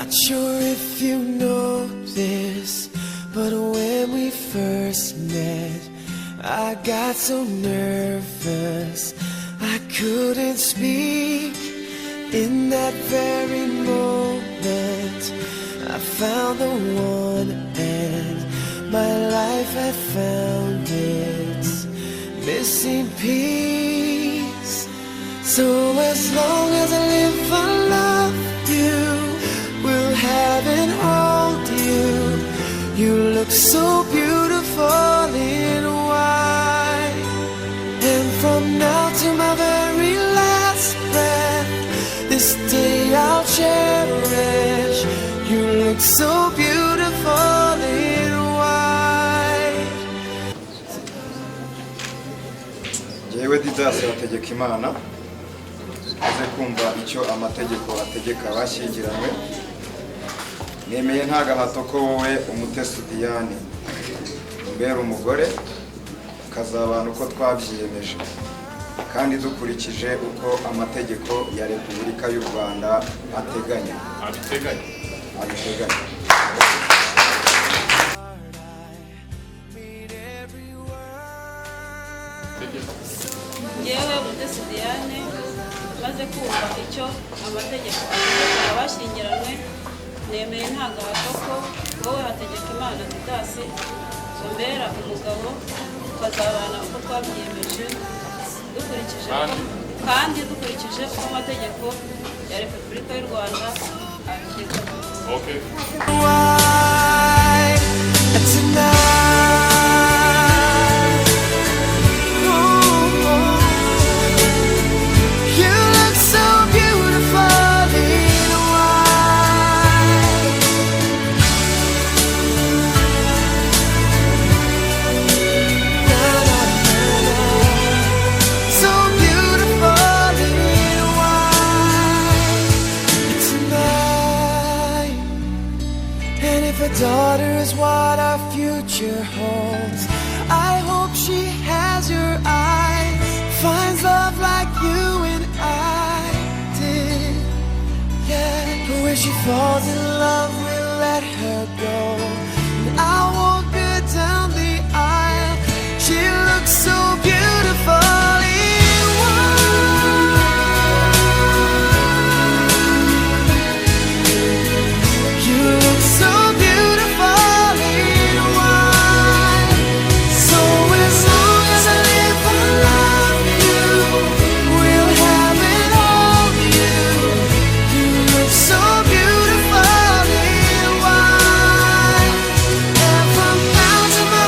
Not sure if you know this, but when we first met, I got so nervous I couldn't speak. In that very moment, I found the one, and my life had found its missing piece. So as long as I live, I love you, will have and hold you. You look so beautiful in white, and from now to my very last breath, this day I'll cherish. You look so beautiful in white. Jewe Didas HATEGEKIMANA aze kumva icyo amategeko ategeka abashyingiranywe. Nemeye nta gahato ko wowe umutesi Diane umbera umugore, ukazabana uko twabyiyemeje kandi dukurikije uko amategeko ya Repubulika y'u Rwanda ateganya. Yewe umutesi Diane maze kumva icyo amategeko ategeka abashyingiranywe, nemeye nta gahato ko wowe HATEGEKIMANA Didas umbera umugabo, ukazabana uko twabyiyemeje dukurikije uko amategeko ya Repubulika y'u Rwanda ategeka. If a daughter is what our future holds, I hope she has your eyes, finds love like you and I did. Yeah, but when she falls in love, we'll let her go.